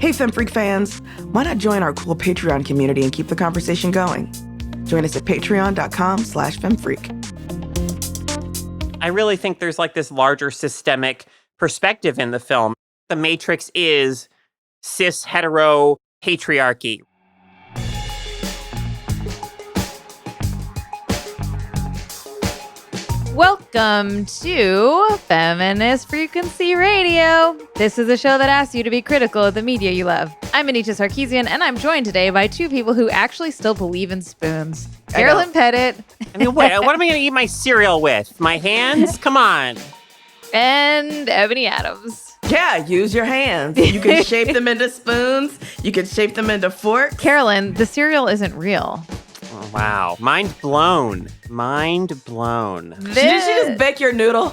Hey, FemFreak fans, why not join our cool Patreon community and keep the conversation going? Join us at patreon.com/femfreak. I really think there's like this larger systemic perspective in the film. The Matrix is cis hetero patriarchy. Welcome to Feminist Frequency Radio. This is a show that asks you to be critical of the media you love. I'm Anita Sarkeesian, and I'm joined today by two people who actually still believe in spoons. Carolyn Pettit. I mean, wait, what am I going to eat my cereal with? My hands? Come on. And Ebony Adams. Yeah, use your hands. You can shape them into spoons. You can shape them into forks. Carolyn, the cereal isn't real. Oh, wow. Mind blown. Mind blown. Did you just bake your noodle?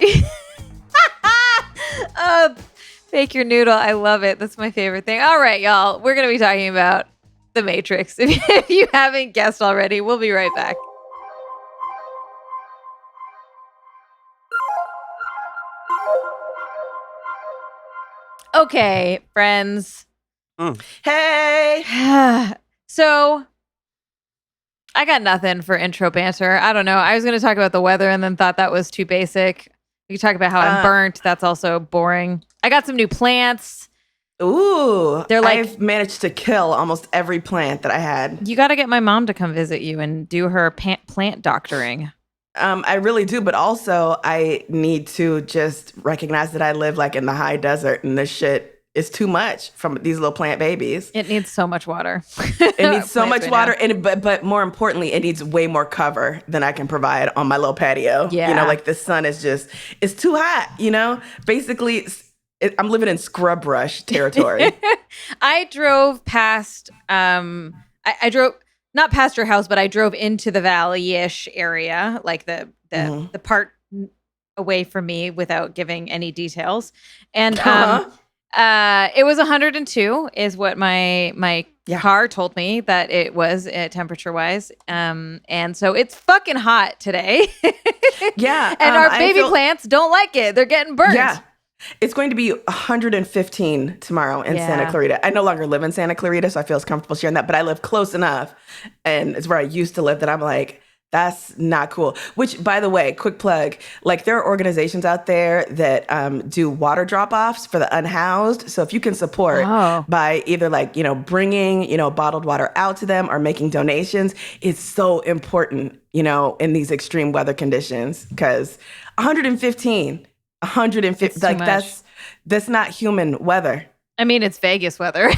Bake your noodle. I love it. That's my favorite thing. All right, y'all. We're going to be talking about The Matrix. If you haven't guessed already, we'll be right back. Okay, friends. Hey! So, I got nothing for intro banter. I don't know. I was going to talk about the weather and then thought that was too basic. We could talk about how I'm burnt. That's also boring. I got some new plants. Ooh. They're like, I've managed to kill almost every plant that I had. You got to get my mom to come visit you and do her plant doctoring. I really do, but also I need to just recognize that I live like in the high desert and this shit is too much from these little plant babies. It needs so much water. It needs so much water, and but more importantly, it needs way more cover than I can provide on my little patio. Yeah. You know, like the sun is just, it's too hot, you know? Basically, I'm living in scrub brush territory. I drove past, I drove, not past your house, but I drove into the valley-ish area, like the part away from me without giving any details. And it was 102 is what my car told me that it was temperature-wise. And so it's fucking hot today. Yeah. And our baby plants don't like it. They're getting burnt. Yeah. It's going to be 115 tomorrow in Santa Clarita. I no longer live in Santa Clarita, so I feel as comfortable sharing that, but I live close enough, and it's where I used to live, that I'm like, that's not cool. Which, by the way, quick plug, like there are organizations out there that do water drop-offs for the unhoused. So if you can support by either like, you know, bringing, you know, bottled water out to them or making donations, it's so important, you know, in these extreme weather conditions, because 115, like that's not human weather. I mean, it's Vegas weather.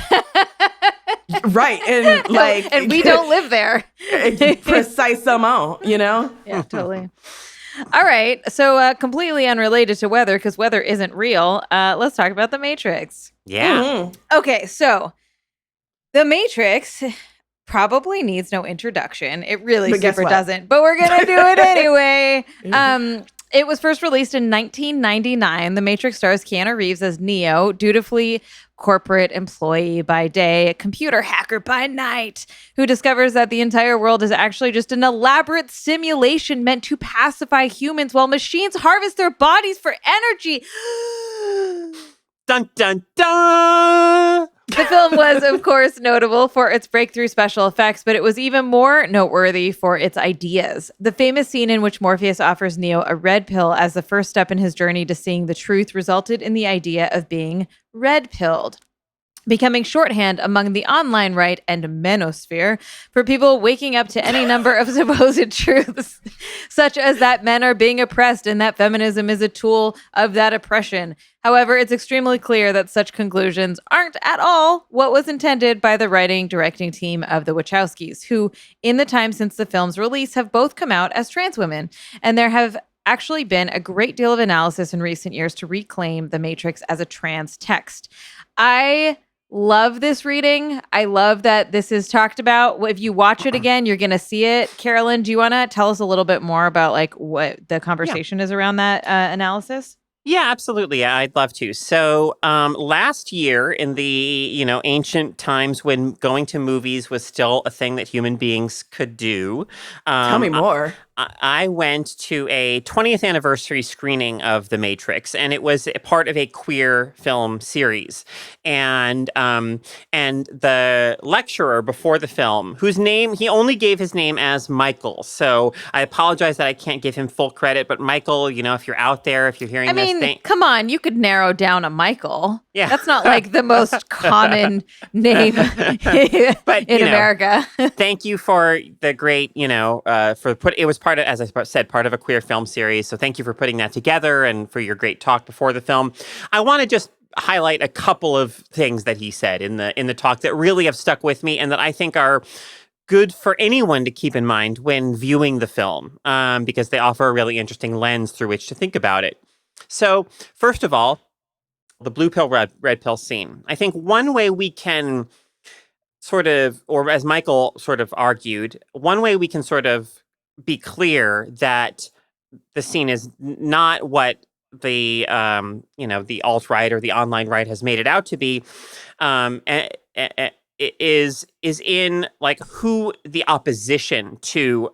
Right. And like, and we don't live there. Precisement, you know? Yeah, totally. All right. So completely unrelated to weather, because weather isn't real. Let's talk about The Matrix. Yeah. Mm-hmm. Okay. So The Matrix probably needs no introduction. It really super doesn't, but we're going to do it anyway. It was first released in 1999. The Matrix stars Keanu Reeves as Neo, dutifully corporate employee by day, computer hacker by night, who discovers that the entire world is actually just an elaborate simulation meant to pacify humans while machines harvest their bodies for energy. Dun, dun, dun! The film was, of course, notable for its breakthrough special effects, but it was even more noteworthy for its ideas. The famous scene in which Morpheus offers Neo a red pill as the first step in his journey to seeing the truth resulted in the idea of being red-pilled, becoming shorthand among the online right and manosphere for people waking up to any number of supposed truths, such as that men are being oppressed and that feminism is a tool of that oppression. However, it's extremely clear that such conclusions aren't at all what was intended by the writing, directing team of the Wachowskis, who, in the time since the film's release, have both come out as trans women. And there have actually been a great deal of analysis in recent years to reclaim The Matrix as a trans text. I love this reading. I love that this is talked about. If you watch it again, you're going to see it. Carolyn, do you want to tell us a little bit more about like what the conversation is around that analysis? Yeah, absolutely. Yeah, I'd love to. So last year in the, ancient times when going to movies was still a thing that human beings could do. Tell me more. I went to a 20th anniversary screening of The Matrix, and it was a part of a queer film series. And the lecturer before the film, whose name, he only gave his name as Michael. So I apologize that I can't give him full credit, but Michael, if you're out there, if you're hearing this, come on, you could narrow down a Michael. Yeah. That's not like the most common name but, in America. Thank you for the great, it was part of, as I said, part of a queer film series. So thank you for putting that together and for your great talk before the film. I want to just highlight a couple of things that he said in the talk that really have stuck with me and that I think are good for anyone to keep in mind when viewing the film, because they offer a really interesting lens through which to think about it. So first of all, the blue pill, red pill scene. I think one way we can sort of, or as Michael sort of argued, one way we can sort of be clear that the scene is not what the the alt-right or the online right has made it out to be, is in like who the opposition to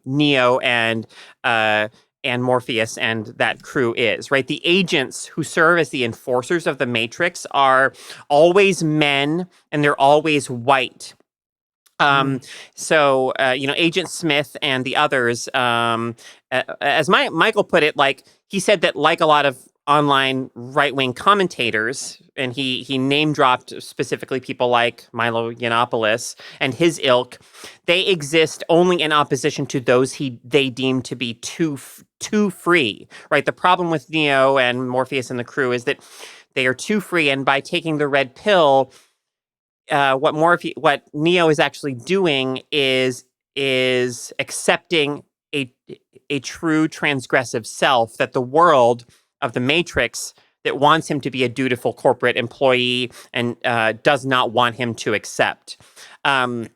Neo and Morpheus and that crew is, right? The agents who serve as the enforcers of the Matrix are always men and they're always white. So, Agent Smith and the others, as Michael put it, like he said that like a lot of online right-wing commentators, and he name-dropped specifically people like Milo Yiannopoulos and his ilk, they exist only in opposition to those they deem to be too free, right? The problem with Neo and Morpheus and the crew is that they are too free, and by taking the red pill, what Neo is actually doing is accepting a true transgressive self that the world of the Matrix that wants him to be a dutiful corporate employee and does not want him to accept. He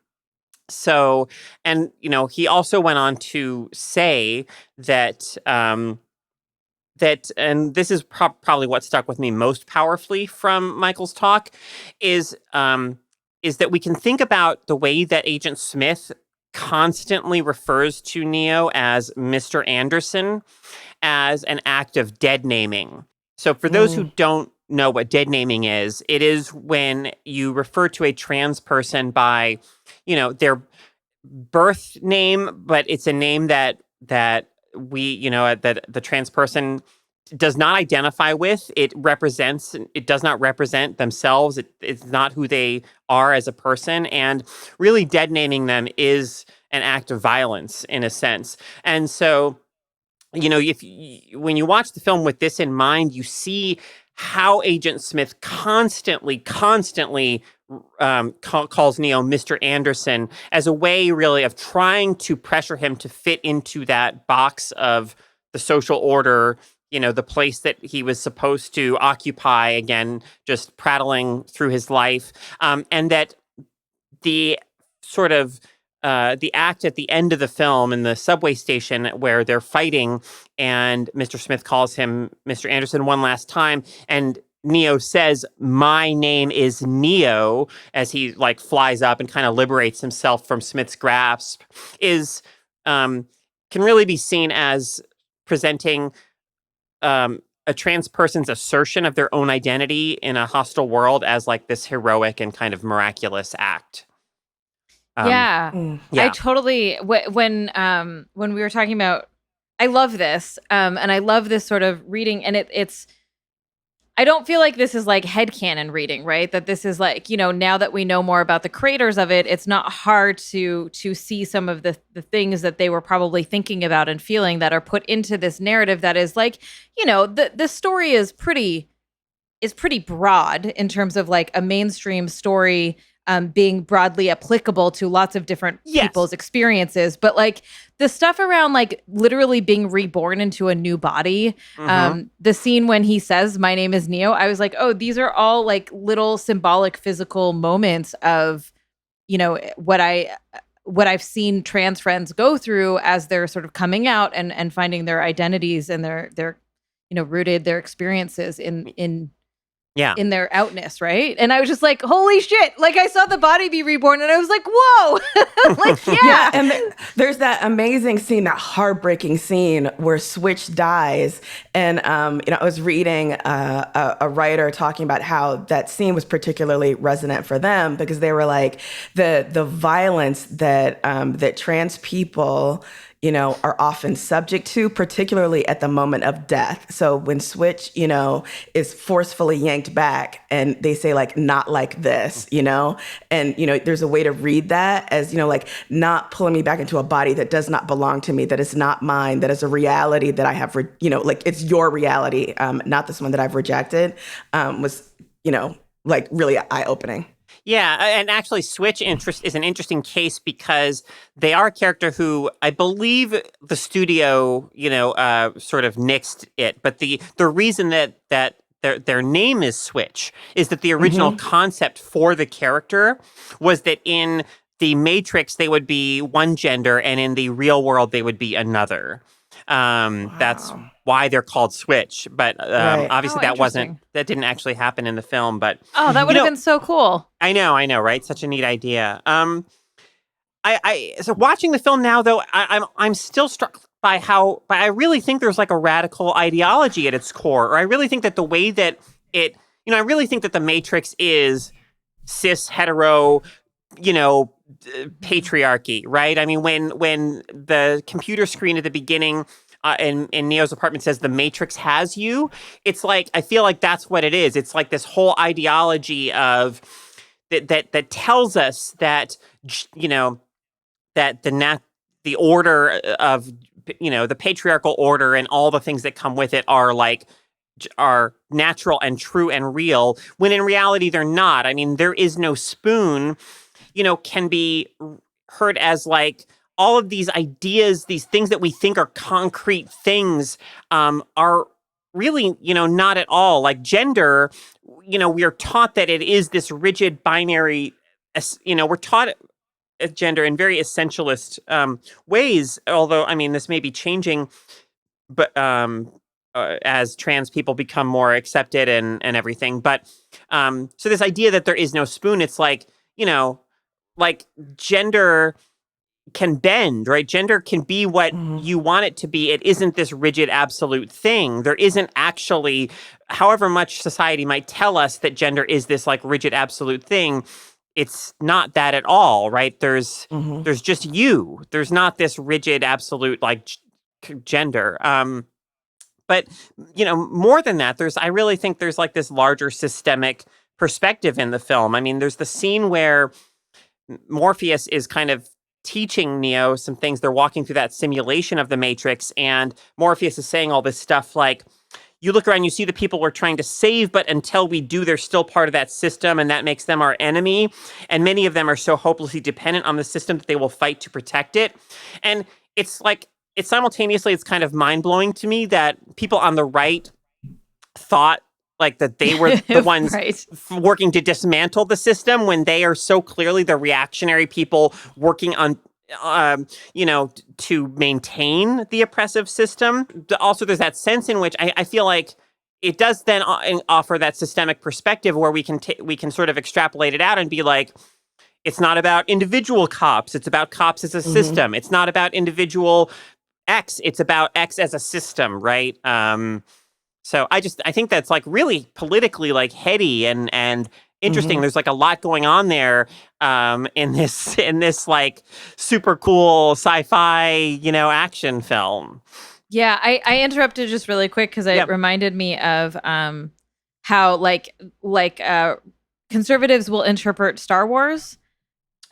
also went on to say that and this is probably what stuck with me most powerfully from Michael's talk, is that we can think about the way that Agent Smith constantly refers to Neo as Mr. Anderson as an act of dead naming. So for those who don't know what dead naming is, it is when you refer to a trans person by, their birth name, but it's a name that the trans person does not identify with. It does not represent themselves. It's not who they are as a person. And really dead naming them is an act of violence in a sense. And so, when you watch the film with this in mind, you see how Agent Smith constantly calls Neo Mr. Anderson as a way really of trying to pressure him to fit into that box of the social order, the place that he was supposed to occupy, again, just prattling through his life. And that the sort of the act at the end of the film in the subway station where they're fighting and Mr. Smith calls him Mr. Anderson one last time, and Neo says, "My name is Neo," as he like flies up and kind of liberates himself from Smith's grasp, is can really be seen as presenting a trans person's assertion of their own identity in a hostile world as like this heroic and kind of miraculous act. Yeah. I totally, when we were talking about, I love this, and I love this sort of reading, and it's, I don't feel like this is like headcanon reading, right? That this is like, now that we know more about the creators of it, it's not hard to see some of the things that they were probably thinking about and feeling that are put into this narrative that is like, the story is pretty broad in terms of like a mainstream story being broadly applicable to lots of different people's experiences. But like the stuff around like literally being reborn into a new body, the scene when he says, "My name is Neo," I was like, oh, these are all like little symbolic physical moments of, what I've seen trans friends go through as they're sort of coming out and finding their identities and their rooted their experiences in in their outness, right? And I was just like, holy shit. Like, I saw the body be reborn and I was like, whoa. Like, yeah. And there's that amazing scene, that heartbreaking scene where Switch dies. And, I was reading a writer talking about how that scene was particularly resonant for them because they were like, the violence that trans people are often subject to, particularly at the moment of death. So when Switch, is forcefully yanked back and they say like, not like this, and, there's a way to read that as, like not pulling me back into a body that does not belong to me, that is not mine, that is a reality that I have, like it's your reality, not this one that I've rejected, was, like really eye-opening. Yeah, and actually Switch is an interesting case because they are a character who I believe the studio, sort of nixed it. But the reason that their name is Switch is that the original concept for the character was that in the Matrix they would be one gender and in the real world they would be another. Wow. That's why they're called Switch, but obviously that didn't actually happen in the film. But that would have been so cool. I know, right? Such a neat idea. So watching the film now, though, I'm still struck by how I really think there's like a radical ideology at its core, or I really think that the way that I really think that the Matrix is cis hetero, patriarchy, right? I mean, when the computer screen at the beginning in Neo's apartment says the Matrix has you, it's like, I feel like that's what it is. It's like this whole ideology of that tells us that, that the order of, the patriarchal order and all the things that come with it are natural and true and real, when in reality they're not. I mean, there is no spoon, can be heard as like all of these ideas, these things that we think are concrete things, are really, not at all. Like gender, we are taught that it is this rigid binary, we're taught gender in very essentialist ways, although, I mean, this may be changing, but as trans people become more accepted and everything. But so this idea that there is no spoon, it's like, like gender can bend, right? Gender can be what you want it to be. It isn't this rigid, absolute thing. There isn't actually, however much society might tell us that gender is this like rigid, absolute thing, it's not that at all, right? There's just you. There's not this rigid, absolute like gender. But, more than that, I really think there's like this larger systemic perspective in the film. I mean, there's the scene where Morpheus is kind of teaching Neo some things. They're walking through that simulation of the Matrix, and Morpheus is saying all this stuff like, you look around, you see the people we're trying to save, but until we do, they're still part of that system, and that makes them our enemy. And many of them are so hopelessly dependent on the system that they will fight to protect it. And it's like, it's kind of mind-blowing to me that people on the right thought like that they were the ones working to dismantle the system when they are so clearly the reactionary people working on, to maintain the oppressive system. Also, there's that sense in which I feel like it does then offer that systemic perspective where we can sort of extrapolate it out and be like, it's not about individual cops. It's about cops as a system. It's not about individual X. It's about X as a system, right? So I think that's like really politically like heady and interesting. There's like a lot going on there in this like super cool sci-fi, action film. Yeah, I interrupted just really quick because it reminded me of how like conservatives will interpret Star Wars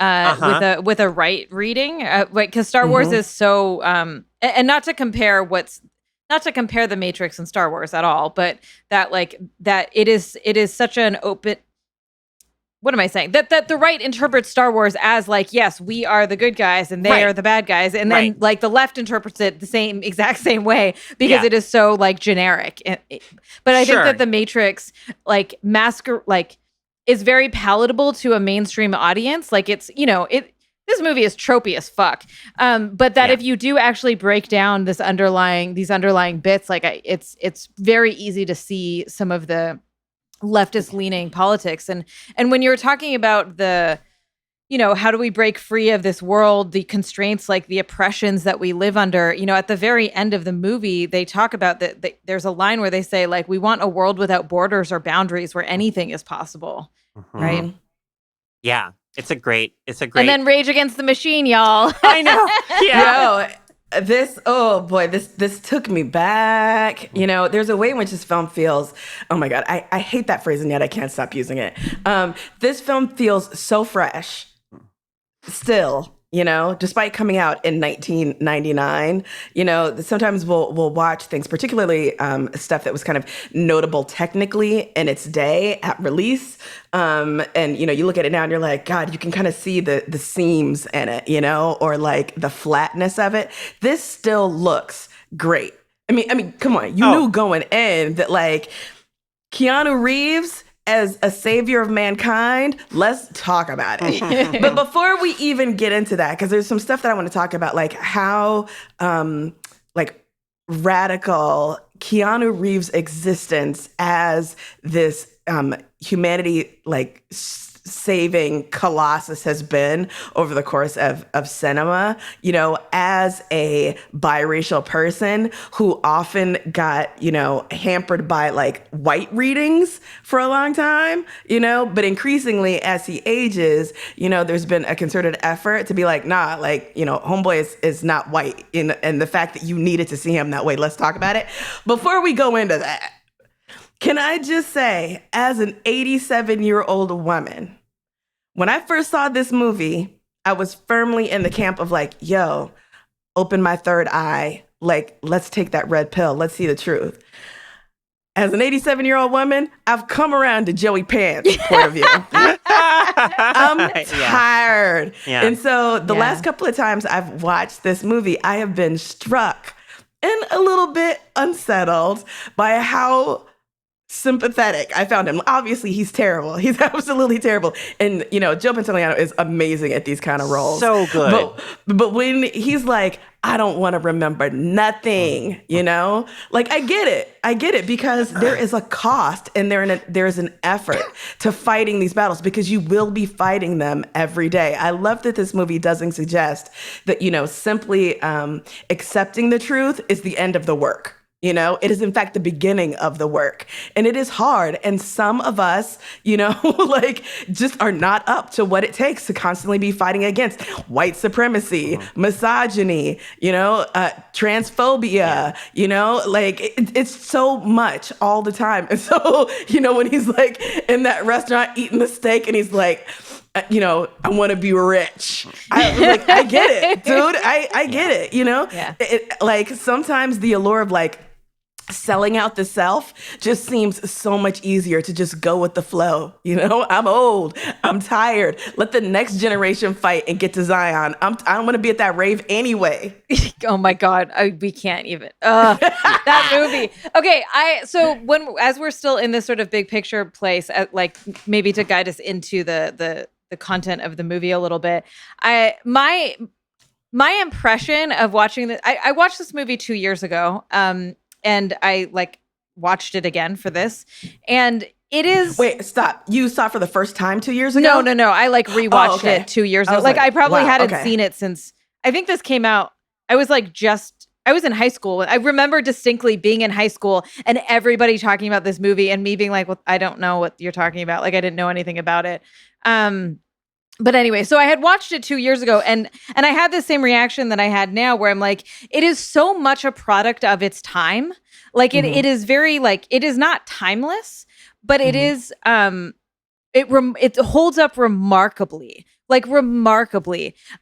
with a right reading, because Star Wars is so and not to compare the Matrix and Star Wars at all, but that it is such an open. What am I saying? That the right interprets Star Wars as like, yes, we are the good guys and they are the bad guys, and then like the left interprets it the exact same way because it is so like generic. But I think that the Matrix like is very palatable to a mainstream audience. Like it's this movie is tropey as fuck. But that if you do actually break down these underlying bits, like it's very easy to see some of the leftist leaning politics. And when you're talking about the, how do we break free of this world, the constraints, like the oppressions that we live under, at the very end of the movie, they talk about that. There's a line where they say, like, we want a world without borders or boundaries where anything is possible. Right. Yeah. It's a great. And then Rage Against the Machine, y'all. I know. Yeah. This took me back. There's a way in which this film feels, oh my God, I hate that phrase and yet I can't stop using it. This film feels so fresh still, despite coming out in 1999. Sometimes we'll watch things, particularly stuff that was kind of notable technically in its day at release. And, you look at it now and you're like, God, you can kind of see the seams in it, or like the flatness of it. This still looks great. I mean, come on. You knew going in that, like, Keanu Reeves as a savior of mankind, let's talk about it. But before we even get into that, because there's some stuff that I want to talk about, like how radical Keanu Reeves' existence as this humanity saving colossus has been over the course of cinema, as a biracial person who often got, hampered by like white readings for a long time, but increasingly as he ages, there's been a concerted effort to be like, nah, like, homeboy is not white, and the fact that you needed to see him that way. Let's talk about it. Before we go into that, can I just say, as an 87-year-old woman, when I first saw this movie, I was firmly in the camp of like, yo, open my third eye. Like, let's take that red pill. Let's see the truth. As an 87-year-old woman, I've come around to Joey Pants' point of view. I'm tired. Yeah. And so the last couple of times I've watched this movie, I have been struck and a little bit unsettled by how sympathetic I found him. Obviously, he's terrible. He's absolutely terrible. And, Joe Pantoliano is amazing at these kind of roles. So good. But when he's like, I don't want to remember nothing, like, I get it because there is a cost and there is an effort to fighting these battles, because you will be fighting them every day. I love that this movie doesn't suggest that, simply accepting the truth is the end of the work. It is in fact the beginning of the work, and it is hard. And some of us, just are not up to what it takes to constantly be fighting against white supremacy, misogyny, transphobia, it's so much all the time. And so, when he's like in that restaurant eating the steak and he's like, I want to be rich. I get it, dude. I get it, Yeah. Sometimes the allure of selling out the self just seems so much easier to just go with the flow. I'm old. I'm tired. Let the next generation fight and get to Zion. I don't want to be at that rave anyway. Oh my God. We can't even. That movie. Okay. As we're still in this sort of big picture place, maybe to guide us into the content of the movie a little bit, my impression of watching this, I watched this movie 2 years ago. And I watched it again for this, and it is. Wait, stop! You saw it for the first time 2 years ago? No. I rewatched it 2 years ago. I probably hadn't seen it since. I think this came out. I was in high school. I remember distinctly being in high school and everybody talking about this movie, and me being like, "Well, I don't know what you're talking about." I didn't know anything about it. But anyway, so I had watched it 2 years ago, and I had the same reaction that I had now, where I'm like, it is so much a product of its time. It is very it is not timeless, but it is it holds up remarkably.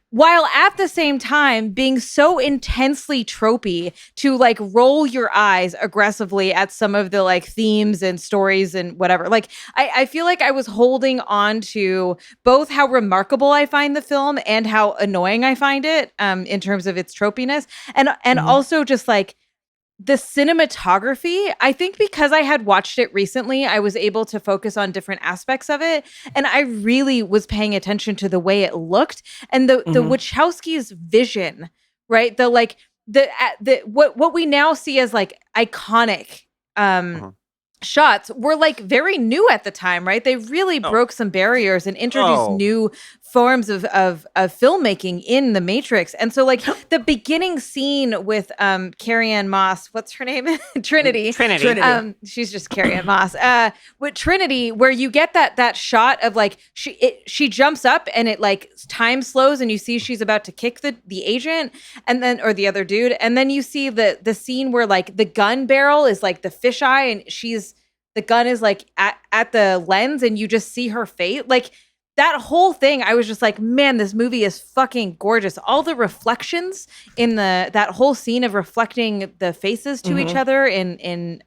While at the same time being so intensely tropey to roll your eyes aggressively at some of the themes and stories and whatever. I feel like I was holding on to both how remarkable I find the film and how annoying I find it in terms of its tropiness, and also just the cinematography. I think because I had watched it recently, I was able to focus on different aspects of it. And I really was paying attention to the way it looked and the Wachowskis' vision, right? What we now see as iconic shots were like very new at the time, right? They really broke some barriers and introduced new forms of filmmaking in The Matrix. And so like the beginning scene with Carrie-Anne Moss, what's her name? Trinity. She's just Carrie-Anne Moss. With Trinity, where you get that shot of like she jumps up and it like time slows and you see she's about to kick the agent and then or the other dude. And then you see the scene where like the gun barrel is like the fisheye and the gun is like at the lens and you just see her face. Like that whole thing, I was just like, man, this movie is fucking gorgeous. All the reflections in that whole scene of reflecting the faces to each other it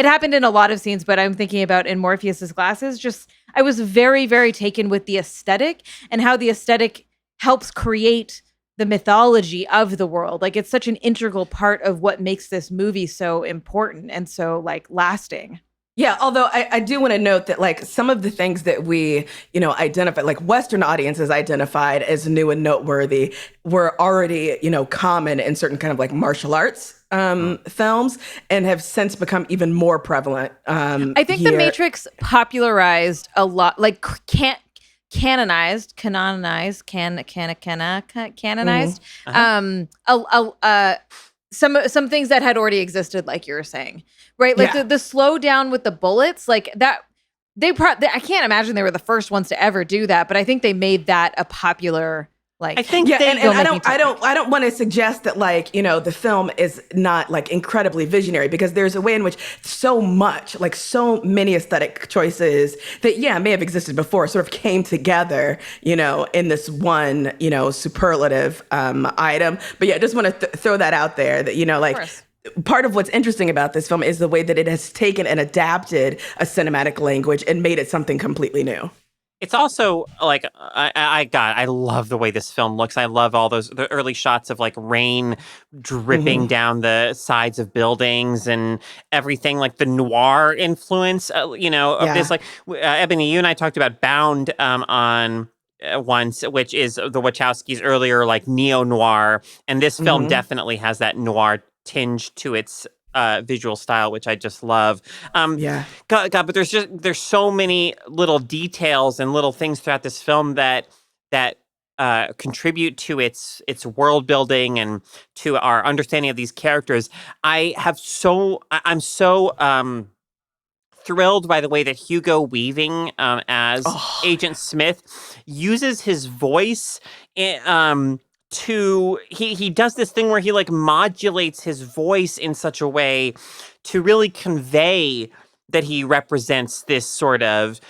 happened in a lot of scenes, but I'm thinking about in Morpheus's glasses. Just, I was very, very taken with the aesthetic and how the aesthetic helps create the mythology of the world. Like it's such an integral part of what makes this movie so important and so like lasting. Yeah, although I do want to note that like some of the things that we, identify, like Western audiences identified as new and noteworthy were already, common in certain kind of like martial arts films and have since become even more prevalent. I think The Matrix popularized a lot, like canonized some things that had already existed, like you were saying, right? Like the slowdown with the bullets, like that. I can't imagine they were the first ones to ever do that, but I think they made that a popular. Like, I think and I don't want to suggest that like, the film is not like incredibly visionary because there's a way in which so many aesthetic choices that, may have existed before sort of came together, in this one, superlative item. But yeah, just want to throw that out there that, part of what's interesting about this film is the way that it has taken and adapted a cinematic language and made it something completely new. It's also like I love the way this film looks. I love all the early shots of like rain dripping down the sides of buildings and everything, like the noir influence, of this. Like Ebony, you and I talked about Bound on once, which is the Wachowskis' earlier like neo-noir, and this film definitely has that noir tinge to its visual style, which I just love. God, but there's so many little details and little things throughout this film that contribute to its world building and to our understanding of these characters. I'm so thrilled by the way that Hugo Weaving as Agent Smith uses his voice he does this thing where he like modulates his voice in such a way to really convey that he represents this sort of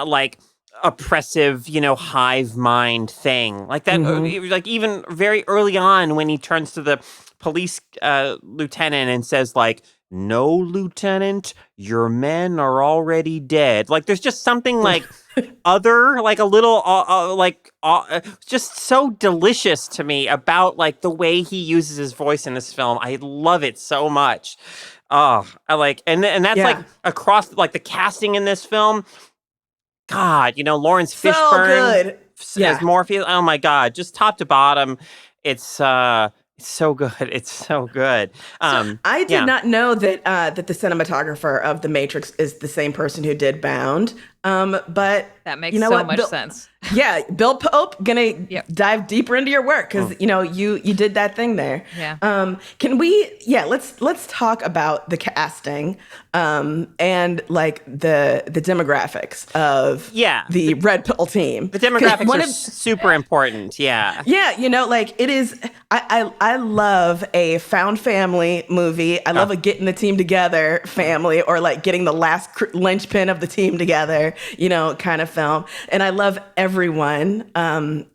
like oppressive, hive mind thing like that. Like even very early on when he turns to the police lieutenant and says like, "No, Lieutenant, your men are already dead." Like there's just something like other, like a little, just so delicious to me about like the way he uses his voice in this film. I love it so much. I like, and that's like across like the casting in this film. God, Lawrence Fishburne as Morpheus. Oh my God, just top to bottom, it's so good. It's so good. I did not know that that the cinematographer of The Matrix is the same person who did Bound. But that makes so much sense. Yeah, Bill Pope gonna dive deeper into your work because you did that thing there. Yeah. Can we? Yeah, let's talk about the casting and like the demographics of the Red Pill team. The demographics are super important. Yeah. Yeah, like it is. I love a found family movie. I love a getting the team together family or like getting the last linchpin of the team together, kind of film. And I love everyone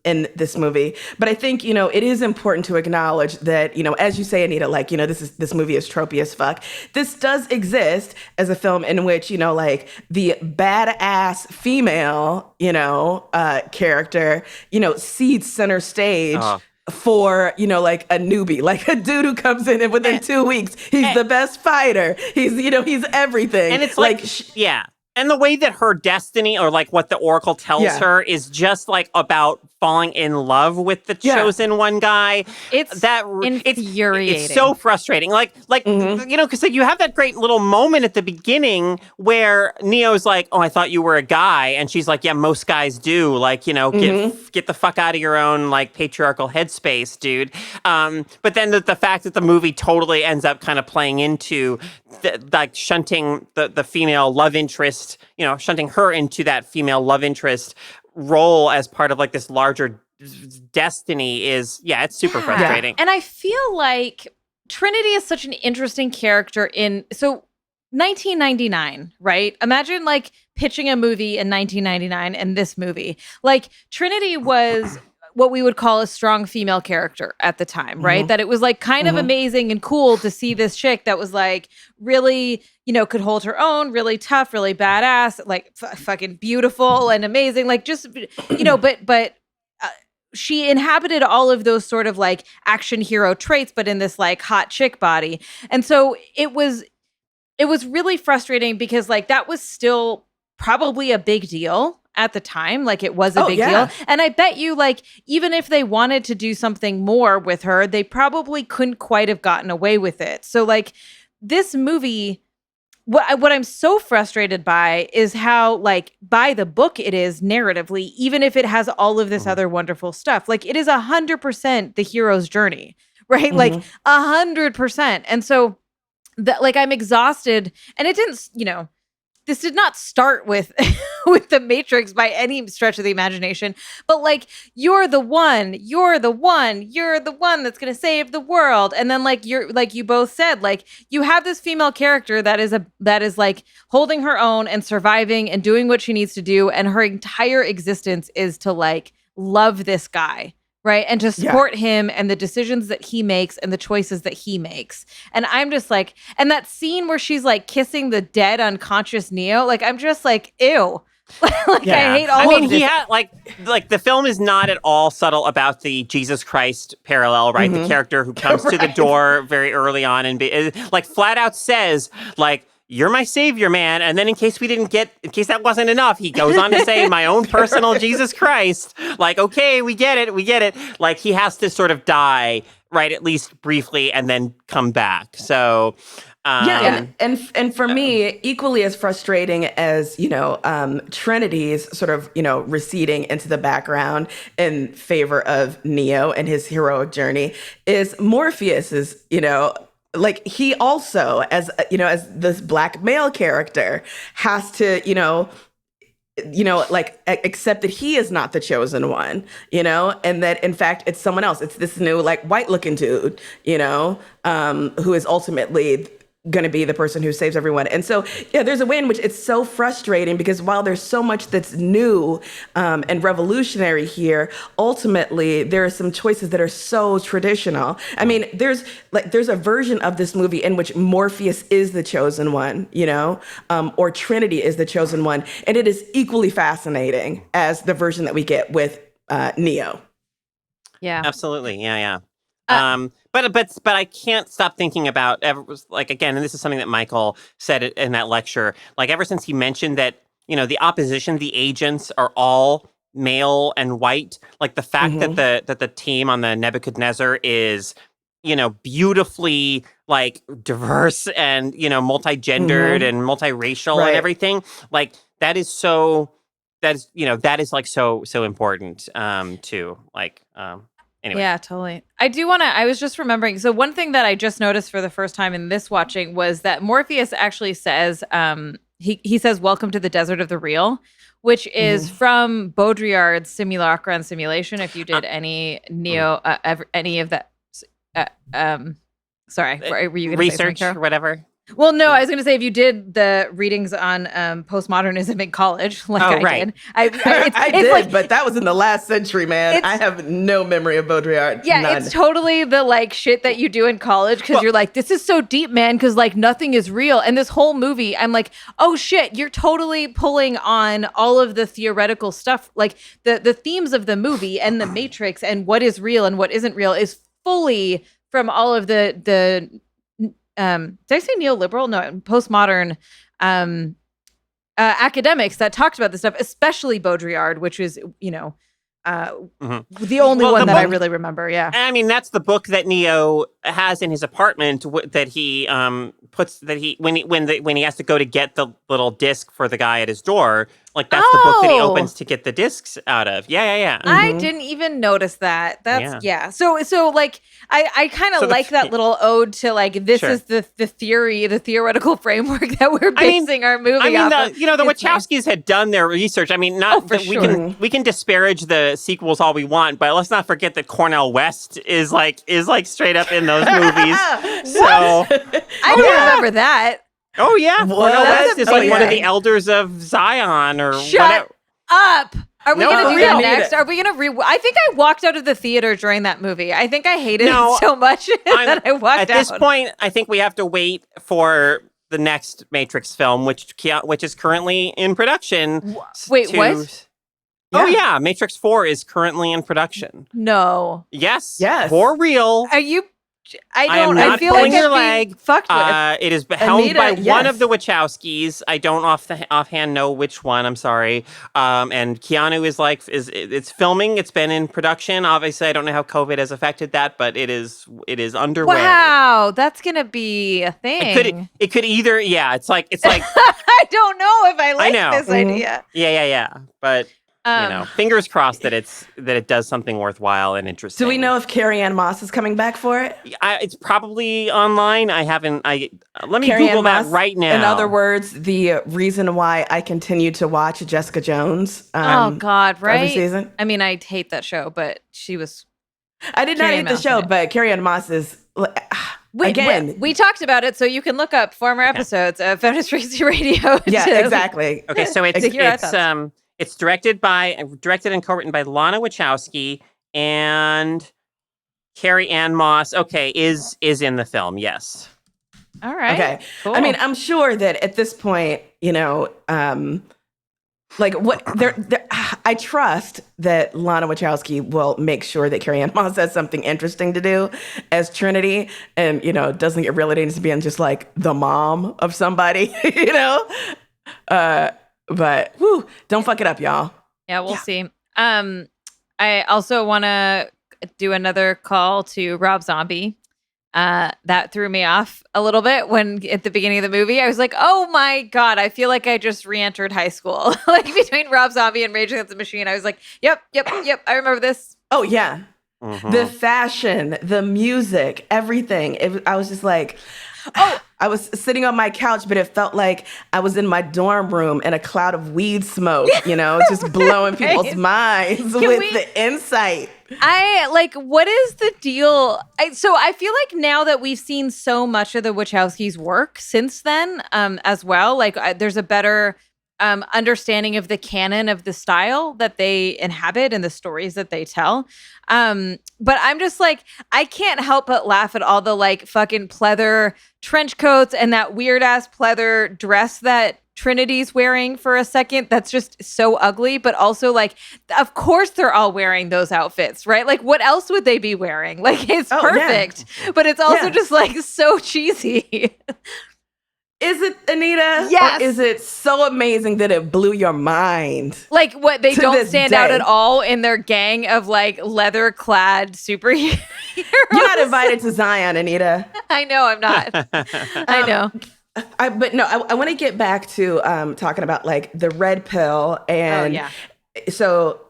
in this movie. But I think, it is important to acknowledge that, as you say, Anita, like, this movie is tropey as fuck. This does exist as a film in which, like the badass female, character, cedes center stage. For, like a newbie, like a dude who comes in and within 2 weeks, he's the best fighter. He's, he's everything. And it's like and the way that her destiny or like what the Oracle tells her is just like about falling in love with the chosen one guy. It's infuriating. It's so frustrating. Because you have that great little moment at the beginning where Neo's like, "Oh, I thought you were a guy," and she's like, "Yeah, most guys do. Get the fuck out of your own patriarchal headspace, dude." But then the fact that the movie totally ends up kind of playing into shunting the female love interest, shunting her into that female love interest role as part of this larger destiny is, it's super frustrating. And I feel like Trinity is such an interesting character in 1999, right? Imagine pitching a movie in 1999 and this movie. Trinity was what we would call a strong female character at the time, right? That it was kind of amazing and cool to see this chick that was really, could hold her own, really tough, really badass, fucking beautiful and amazing. But she inhabited all of those sort of action hero traits, but in this hot chick body. And so it was really frustrating because that was still probably a big deal at the time. It was a big deal. And I bet you even if they wanted to do something more with her, they probably couldn't quite have gotten away with it. So this movie, what I'm so frustrated by is how by the book it is narratively, even if it has all of this other wonderful stuff. It is 100% the hero's journey, right? 100%. And so that I'm exhausted, and it didn't, this did not start with with the Matrix by any stretch of the imagination, but you're the one that's gonna save the world. And then you're you both said, you have this female character that is holding her own and surviving and doing what she needs to do, and her entire existence is to love this guy. Right. And to support him and the decisions that he makes and the choices that he makes. And I'm just and that scene where she's kissing the dead unconscious Neo, I'm just ew. I hate all of this. He had the film is not at all subtle about the Jesus Christ parallel, right? The character who comes to the door very early on and flat out says "You're my savior, man." And then in case that wasn't enough, he goes on to say, "My own personal Jesus Christ." Okay, we get it. He has to sort of die, right, at least briefly, and then come back. So, and for me, equally as frustrating as, Trinity's sort of, receding into the background in favor of Neo and his heroic journey is Morpheus's, he also, as this black male character, has to, accept that he is not the chosen one, and that in fact it's someone else. It's this new white looking dude, who is ultimately going to be the person who saves everyone. And so, there's a way in which it's so frustrating because while there's so much that's new and revolutionary here, ultimately there are some choices that are so traditional. I mean, there's a version of this movie in which Morpheus is the chosen one, or Trinity is the chosen one. And it is equally fascinating as the version that we get with Neo. Yeah, absolutely. Yeah. But I can't stop thinking about again, and this is something that Michael said in that lecture. Ever since he mentioned that the opposition, the agents are all male and white. The fact that the team on the Nebuchadnezzar is beautifully diverse and multi-gendered and multiracial and everything. That is so important too. Anyway. Yeah, totally. I was just remembering. So one thing that I just noticed for the first time in this watching was that Morpheus actually says, he says, "Welcome to the desert of the real," which is from Baudrillard's Simulacra and Simulation. If you did any any of that, sorry, were you going to research or whatever? Well, no, I was going to say if you did the readings on postmodernism in college, I did. I did, but that was in the last century, man. I have no memory of Baudrillard. Yeah, none. It's totally the shit that you do in college because you're this is so deep, man, because nothing is real. And this whole movie, I'm oh shit, you're totally pulling on all of the theoretical stuff, the themes of the movie and the Matrix and what is real and what isn't real is fully from all of the did I say neoliberal? No, postmodern academics that talked about this stuff, especially Baudrillard, which is, the only one that I really remember. Yeah. I mean, that's the book that Neo has in his apartment that he puts when he has to go to get the little disc for the guy at his door. Like that's the book that he opens to get the discs out of. Yeah. I didn't even notice that. That's So like I kind of like that little ode to like this is the theoretical framework that we're basing our movie off of. The Wachowskis had done their research. I mean, we can disparage the sequels all we want, but let's not forget that Cornel West is like straight up in those movies. So I don't remember that. Oh yeah, Cornel West is like one of the elders of Zion or Shut up. Are we going to do that next? Are we going to I think I walked out of the theater during that movie. I think I hated it so much that I walked out. At this point, I think we have to wait for the next Matrix film, which is currently in production. Wait, what? Oh yeah, Matrix 4 is currently in production. No. Yes. For real. Are you? I feel like your leg. Fucked with. It is helmed by one of the Wachowskis. I don't offhand know which one. I'm sorry. And Keanu it's filming. It's been in production. Obviously, I don't know how COVID has affected that, but it is underway. Wow, that's gonna be a thing. It could either. Yeah, it's like. I don't know if I like this idea. Yeah. But. Fingers crossed that it does something worthwhile and interesting. Do we know if Carrie-Anne Moss is coming back for it? It's probably online. Let me Carrie-Anne Google Moss, that right now. In other words, the reason why I continue to watch Jessica Jones. Oh God, right? Every season. I mean, I hate that show, but she was. I did not hate the show, but Carrie-Anne Moss is. We talked about it, so you can look up former episodes of Feminist Crazy Radio. Yeah, exactly. Okay, so it's directed and co-written by Lana Wachowski, and Carrie-Anne Moss. Okay, is in the film. Yes. All right. Okay. Cool. I mean, I'm sure that at this point, I trust that Lana Wachowski will make sure that Carrie-Anne Moss has something interesting to do as Trinity, and doesn't get relegated to being just like the mom of somebody. But don't fuck it up, y'all. Yeah, we'll see. I also want to do another call to Rob Zombie. That threw me off a little bit when at the beginning of the movie, I was like, oh my God, I feel like I just re-entered high school. Like between Rob Zombie and Rage Against the Machine, I was like, yep, I remember this. Oh, yeah. Mm-hmm. The fashion, the music, everything. I was just like... I was sitting on my couch, but it felt like I was in my dorm room in a cloud of weed smoke, just blowing people's minds the insight. What is the deal? So I feel like now that we've seen so much of the Wachowskis' work since then, as well, there's a better understanding of the canon of the style that they inhabit and the stories that they tell. But I'm just like, I can't help but laugh at all the fucking pleather trench coats and that weird ass pleather dress that Trinity's wearing for a second. That's just so ugly. But also of course they're all wearing those outfits, right? What else would they be wearing? It's perfect, but it's also just so cheesy. Is it, Anita? Yes. Or is it so amazing that it blew your mind? What, they don't stand out at all in their gang of leather-clad superheroes? You're not invited to Zion, Anita. I know, I'm not. I know. I want to get back to talking about the red pill. And so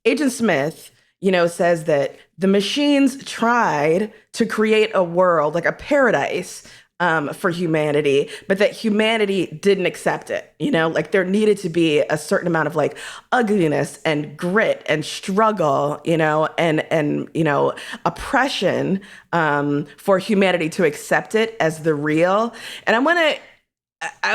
Agent Smith, says that the machines tried to create a world, a paradise, for humanity, but that humanity didn't accept it. There needed to be a certain amount of ugliness and grit and struggle, and oppression for humanity to accept it as the real. And I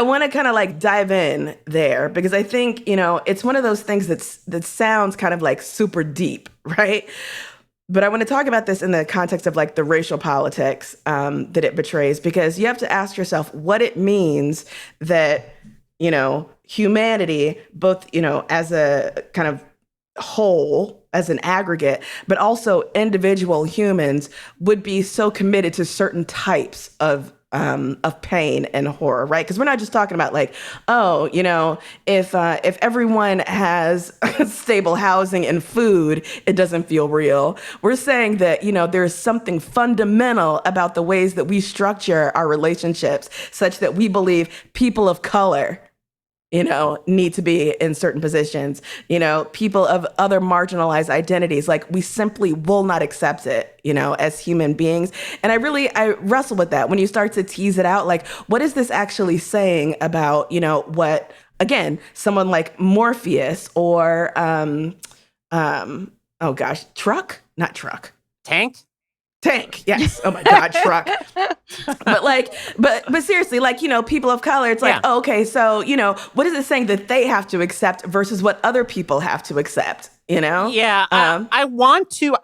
want to kind of dive in there because I think, it's one of those things that sounds kind of super deep, right? But I want to talk about this in the context of the racial politics that it betrays, because you have to ask yourself what it means that, humanity, both, as a kind of whole, as an aggregate, but also individual humans would be so committed to certain types of of pain and horror, right? Because we're not just talking about like, oh, if everyone has stable housing and food, it doesn't feel real. We're saying that, there's something fundamental about the ways that we structure our relationships such that we believe people of color need to be in certain positions, people of other marginalized identities, like we simply will not accept it, as human beings. And I wrestle with that when you start to tease it out, like, what is this actually saying about, what, again, someone like Morpheus or, oh gosh, Tank, yes. Oh my God, truck. but seriously, like, people of color, it's like, oh, okay, so, what is it saying that they have to accept versus what other people have to accept, Yeah, I want to,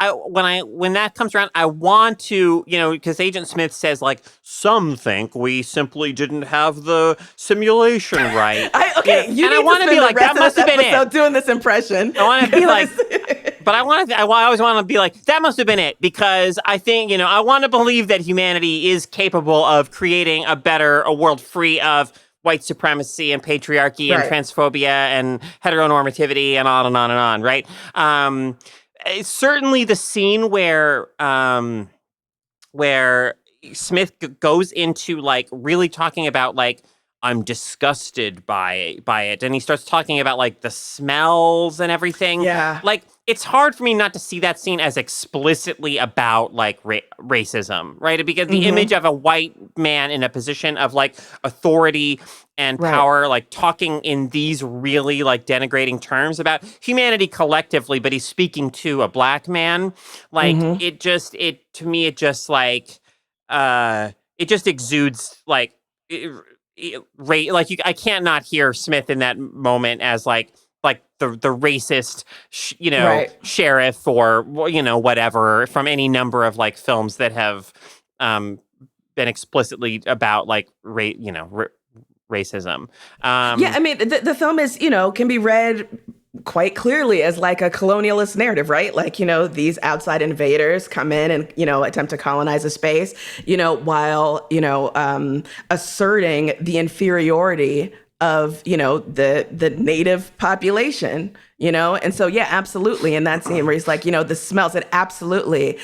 when that comes around, I want to, because Agent Smith says, like, some think we simply didn't have the simulation right. I want to be like, that must have been it. Doing this impression. I want to be like, but I always want to be like, that must have been it, because I think, I want to believe that humanity is capable of creating a world free of white supremacy and patriarchy and transphobia and heteronormativity and on and on and on, right? Certainly the scene where Smith goes into, like, really talking about, like, I'm disgusted by it. And he starts talking about, like, the smells and everything. Yeah. Like, it's hard for me not to see that scene as explicitly about, like, racism, right? Because the image of a white man in a position of, like, authority and power, like, talking in these really, like, denigrating terms about humanity collectively, but he's speaking to a black man. Like, it just exudes, like, I can't not hear Smith in that moment as like the racist sheriff or whatever from any number of, like, films that have been explicitly about, like, racism. I mean, the film is, can be read quite clearly as like a colonialist narrative, right? Like, these outside invaders come in and, attempt to colonize a space, while, asserting the inferiority of, the native population, and so, yeah, absolutely. In that scene where he's like, the smells, it absolutely,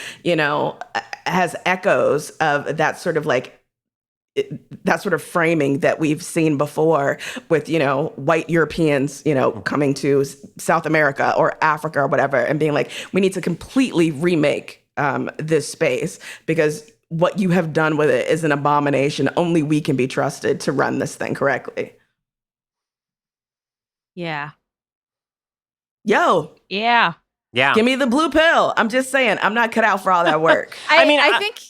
has echoes of that sort of, like, that sort of framing that we've seen before with, white Europeans, coming to South America or Africa or whatever, and being like, we need to completely remake this space because what you have done with it is an abomination. Only we can be trusted to run this thing correctly. Yeah. Yo. Yeah. Yeah. Give me the blue pill. I'm just saying, I'm not cut out for all that work. I think.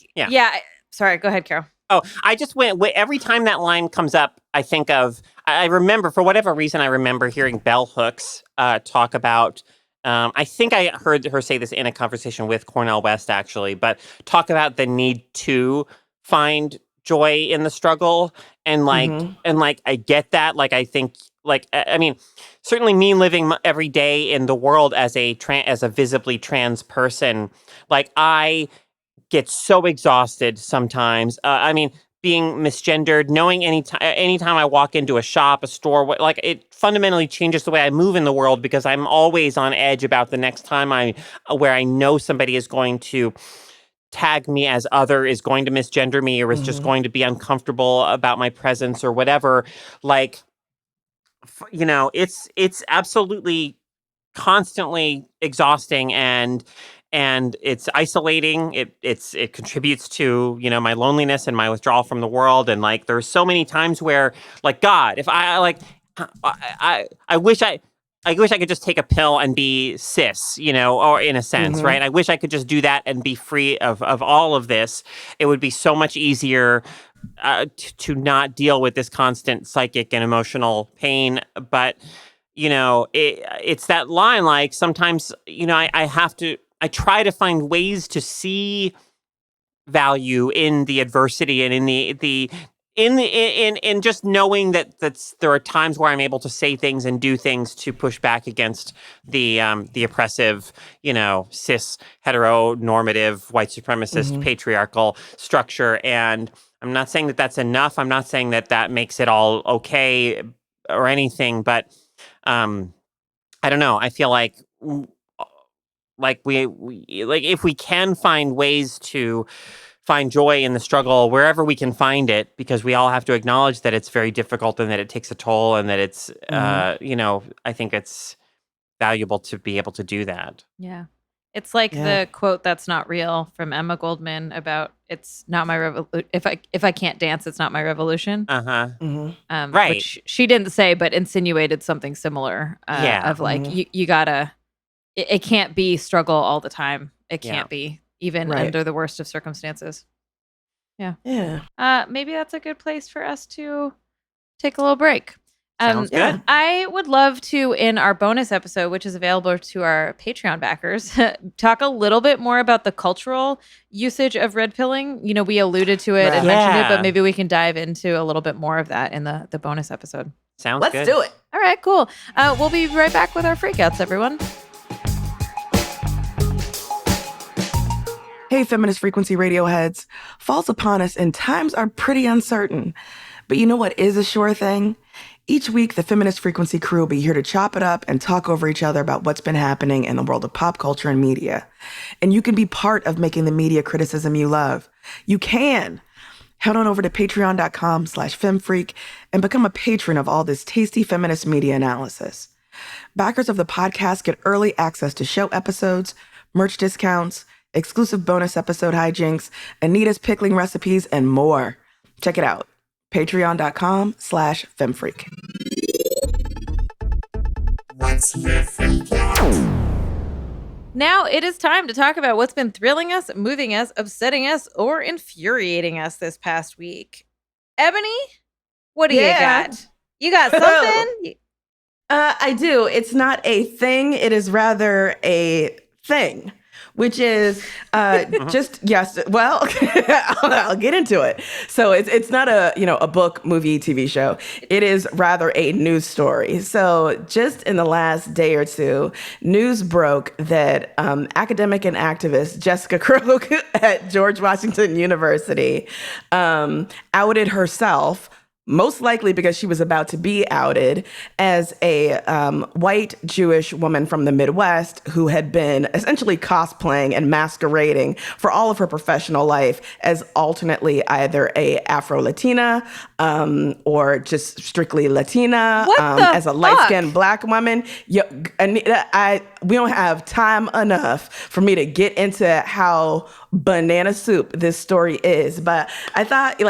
Sorry, go ahead, Carol. Oh, I just went, every time that line comes up, I think of, I remember, for whatever reason, I remember hearing Bell Hooks talk about, I think I heard her say this in a conversation with Cornel West, actually, but talk about the need to find joy in the struggle. And like, I get that. Like, I think, like, I mean, certainly me living every day in the world as a visibly trans person, like, I get so exhausted sometimes. I mean, being misgendered, knowing anytime I walk into a shop, a store, like, it fundamentally changes the way I move in the world because I'm always on edge about the next time where I know somebody is going to tag me as other, is going to misgender me, or is just going to be uncomfortable about my presence or whatever. Like, it's absolutely constantly exhausting and it's isolating. It contributes to, my loneliness and my withdrawal from the world. And, like, there's so many times where, like, God, if I wish I could just take a pill and be cis, or in a sense, right? I wish I could just do that and be free of all of this. It would be so much easier to not deal with this constant psychic and emotional pain. But, it's that line, like, sometimes, I try to find ways to see value in the adversity and in just knowing that there are times where I'm able to say things and do things to push back against the oppressive, cis heteronormative white supremacist patriarchal structure. And I'm not saying that that's enough. I'm not saying that that makes it all okay or anything, but I don't know. I feel like we like if we can find ways to find joy in the struggle wherever we can find it, because we all have to acknowledge that it's very difficult and that it takes a toll and that it's I think it's valuable to be able to do that. Yeah. It's like the quote that's not real from Emma Goldman about it's not my revolution. If I can't dance, it's not my revolution. Right. Which she didn't say, but insinuated something similar. Of like you gotta. It can't be struggle all the time. It can't be even under the worst of circumstances. Yeah. Yeah. Maybe that's a good place for us to take a little break. Sounds good. I would love to, in our bonus episode, which is available to our Patreon backers, talk a little bit more about the cultural usage of red pilling. You know, we alluded to it and mentioned it, but maybe we can dive into a little bit more of that in the bonus episode. Sounds good. Let's do it. All right, cool. We'll be right back with our freakouts, everyone. Hey, Feminist Frequency Radio heads. Fall's upon us and times are pretty uncertain. But you know what is a sure thing? Each week, the Feminist Frequency crew will be here to chop it up and talk over each other about what's been happening in the world of pop culture and media. And you can be part of making the media criticism you love. You can! Head on over to patreon.com/femfreak and become a patron of all this tasty feminist media analysis. Backers of the podcast get early access to show episodes, merch discounts, exclusive bonus episode hijinks, Anita's pickling recipes, and more. Check it out. Patreon.com/femfreak. What's your freak out? Now it is time to talk about what's been thrilling us, moving us, upsetting us, or infuriating us this past week. Ebony, what do you got? You got something? I do. It's not a thing. It is rather a thing, which is well, I'll get into it. So it's not a book, movie, TV show. It is rather a news story. So just in the last day or two, news broke that academic and activist Jessica Krug at George Washington University outed herself, most likely because she was about to be outed, as a white Jewish woman from the Midwest who had been essentially cosplaying and masquerading for all of her professional life as alternately either a Afro-Latina or just strictly Latina, as a light-skinned Black woman. Anita, we don't have time enough for me to get into how banana soup this story is, but I thought,